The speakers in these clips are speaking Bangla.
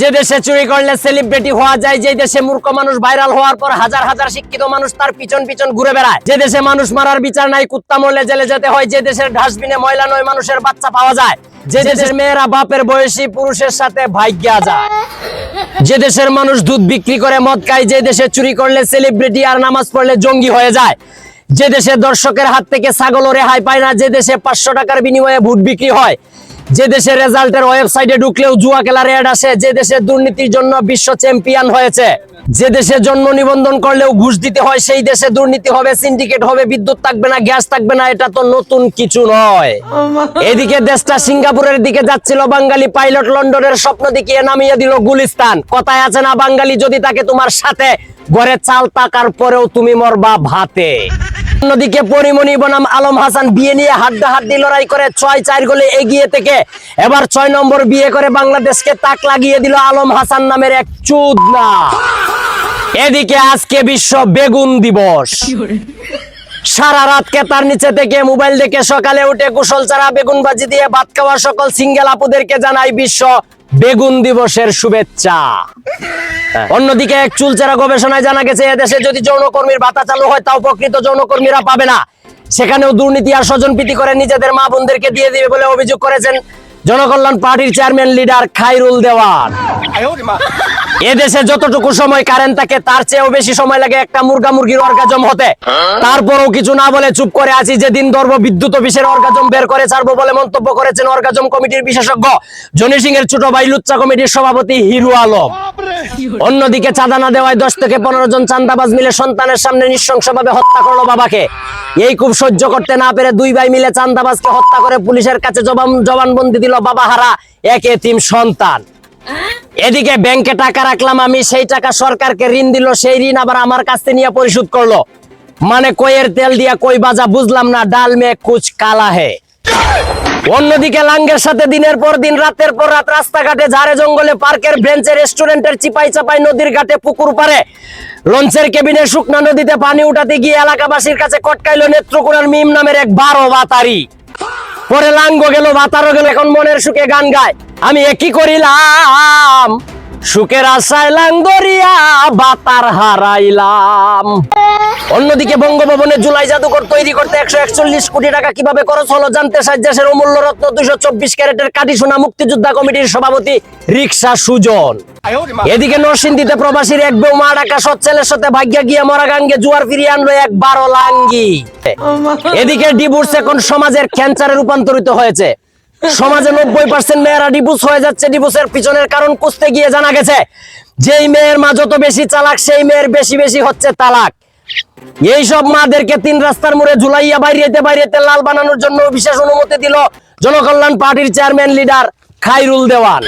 যে দেশে চুরি করলে সেলিব্রিটি হওয়া যায়, যে দেশে মূর্খ মানুষ ভাইরাল হওয়ার পর হাজার হাজার শিক্ষিত মানুষ তার পিছন পিছন ঘুরে বেড়ায়, যে দেশে মানুষ মারার বিচার নাই, কুত্তা মরলে জেলে যেতে হয়, যে দেশের ডাস্টবিনে ময়লা নয় মানুষের বাচ্চা পাওয়া যায়, যে দেশের মেয়েরা বাপের বয়সী পুরুষের সাথে ভাগ্যা যায়, যে দেশের মানুষ দুধ বিক্রি করে মদ খায়, যে দেশে চুরি করলে সেলিব্রিটি আর নামাজ পড়লে জঙ্গি হয়ে যায়, যে দেশে দর্শকের হাত থেকে ছাগলও রেহাই পায় না, যে দেশে 500 টাকার বিনিময়ে ভোট বিক্রি হয়, যে দেশে রেজাল্টের ওয়েবসাইটে ঢুকলেও জুয়া খেলার অ্যাড আসে, যে দেশে দুর্নীতির জন্য বিশ্ব চ্যাম্পিয়ন হয়েছে, যে দেশে জন্ম নিবন্ধন করলেও ঘুষ দিতে হয়, সেই দেশে দুর্নীতি হবে, সিন্ডিকেট হবে, বিদ্যুৎ থাকবে না, গ্যাস থাকবে না। এটা তো নতুন কিছু নয়। এদিকে দেশটা সিঙ্গাপুরের দিকে যাচ্ছিল বাঙালি পাইলট, লন্ডনের স্বপ্ন দেখিয়ে নামিয়ে দিল গুলিস্তান। কথায় আছে না, বাঙালি যদি থাকে তোমার সাথে, ঘরে চাল টাকার পরেও তুমি মরবা ভাতে। অন্যদিকে পরিমণি বনাম আলম হাসান বিয়ে নিয়ে হাড্ডাহাড্ডি লড়াই করে 6-4 গোলে এগিয়ে থেকে এবার 6 নম্বর বিয়ে করে বাংলাদেশকে তাক লাগিয়ে দিল আলম হাসান নামের এক চুদনা। এদিকে আজকে বিশ্ব বেগুন দিবস। সারা রাত কেতার নিচে থেকে মোবাইল দেখে সকালে উঠে কুশল চারা বেগুন ভাজি দিয়ে ভাত খাওয়া সকল সিঙ্গেল আপুদেরকে জানাই বিশ্ব বেগুন দিবসের শুভেচ্ছা। অন্যদিকে এক চুলচেরা গবেষণায় জানা গেছে, এদেশে যদি যৌনকর্মীর ভাতা চালু হয় তাও প্রকৃত যৌনকর্মীরা পাবে না, সেখানেও দুর্নীতি আর স্বজনপ্রীতি করে নিজেদের মা বোনদেরকে দিয়ে দিবে বলে অভিযোগ করেছেন জনকল্যাণ পার্টির চেয়ারম্যান লিডার খায়রুল দেওয়ান। এদেশে যতটুকু সময় কারেন্ট থাকে তার চেয়েও বেশি সময় লাগে একটা মুরগা মুরগির অর্গাজম হতে, তারপরও কিছু না বলে চুপ করে আছি। যেদিন ধরব বিদ্যুৎ অফিসের অর্গাজম বের করে ছাড়বো বলে মন্তব্য করেছেন অর্গাজম কমিটির বিশেষজ্ঞ জনি সিং এর ছোট ভাই লুচ্চা কমিটির সভাপতি হিরু আলম। অন্যদিকে চাঁদা না দেওয়ায় 10 থেকে 15 জন চাঁদাবাজ মিলে সন্তানের সামনে নৃশংসভাবে হত্যা করলো বাবাকে। এই খুব সহ্য করতে না পেরে 2 ভাই মিলে চাঁদাবাজকে হত্যা করে পুলিশের কাছে জবানবন্দি দিল বাবা হারা এক এতিম সন্তান। এদিকে ব্যাংকে টাকা রাখলাম আমি, সেই টাকা সরকারকে ঋণ দিল, সেই ঋণ আবার আমার কাছে নিয়ে পরিশোধ করলো। মানে কইয়ের তেল দিয়া কই বাজা বুঝলাম না, ডাল মে কুছ কালা হে। অন্যদিকে লাঙ্গের সাথে দিনের পর দিন রাতের পর রাত রাস্তাঘাটে ঝাড়ে জঙ্গলে পার্কের বেঞ্চে রেস্টুরেন্টের চিপাই চাপাই নদীর ঘাটে পুকুর পারে লঞ্চের কেবিনে শুকনা নদীতে পানি উঠাতে গিয়ে এলাকাবাসীর কাছে কটকাইল নেত্রকোনার মিম নামের এক 12 বাতারি। পরে লাঙ্গ গেল বাতারও গেল, এখন মনের সুখে গান গায়, আমি একই করিলাম সুখের আশায় লাঙ্গরিয়া বাতার হারাইলাম। অন্যদিকে বঙ্গভবনে জুলাই জাদুঘর তৈরি করতে 141 কোটি টাকা কিভাবে খরচ হলো জানতে দেশের অমূল্য রত্ন 224 ক্যারেটের কাটি সোনা মুক্তিযোদ্ধা কমিটির সভাপতি রিকশা সুজন। এদিকে নরসিংদীতে প্রবাসীর এক বৌমা ডাকা সৎ ছেলের সাথে ভাগ্যা গিয়ে মরা গাঙ্গে জুয়ার ফিরিয়ে আনলো এক 12 লাঙ্গি। এদিকে ডিভোর্স এখন সমাজের ক্যান্সারে রূপান্তরিত হয়েছে। সমাজে 90% মেয়েরা ডিভোর্স হয়ে যাচ্ছে। ডিভোর্সের পিছনের কারণ খুঁজতে গিয়ে জানা গেছে, যেই মেয়ের মা যত বেশি চালাক সেই মেয়ের বেশি বেশি হচ্ছে তালাক। এই সব মাদেরকে 3 রাস্তার মোড়ে ঝুলাইয়া বাইরেতে লাল বানানোর জন্য বিশেষ অনুমতি দিল জনকল্যাণ পার্টির চেয়ারম্যান লিডার খায়রুল দেওয়ান।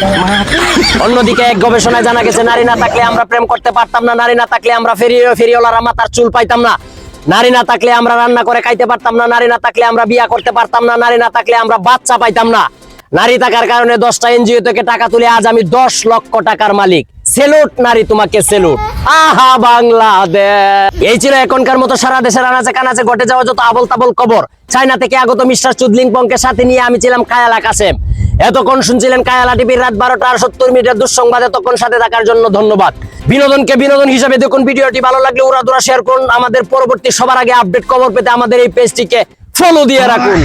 অন্যদিকে এক গবেষণায় জানা গেছে, নারী না থাকলে আমরা প্রেম করতে পারতাম না, নারী না থাকলে আমরা ফেরিওয়ালারা মাথার চুল পাইতাম না, নারী না থাকলে আমরা রান্না করে খাইতে পারতাম না, নারী না থাকলে আমরা বিয়া করতে পারতাম না, নারী না থাকলে আমরা বাচ্চা পাইতাম না। নারী থাকার কারণে 10টা এনজিও থেকে টাকা তুলে আজ আমি 10 লক্ষ টাকার মালিক। সেলুট নারী, তোমাকে সেলুট। আহা বাংলাদেশ। এই ছিল এখনকার মতো সারা দেশের আনাচে কানাচে ঘটে যাওয়া যত আবল তাবল খবর। চায়না থেকে আগত মিস্টার চুদলিংপংকে সাথে নিয়ে আমি ছিলাম কায়ালা কাসেম। এতক্ষণ শুনছিলেন কায়ালা টিভির রাত 12:70 দুঃসংবাদ। এতক্ষণ সাথে থাকার জন্য ধন্যবাদ। বিনোদনকে বিনোদন হিসেবে দেখুন ভিডিওটি, ভালো লাগলে উড়াদুরা শেয়ার করুন। আমাদের পরবর্তী সবার আগে আপডেট খবর পেতে আমাদের এই পেজটিকে ফলো দিয়ে রাখুন।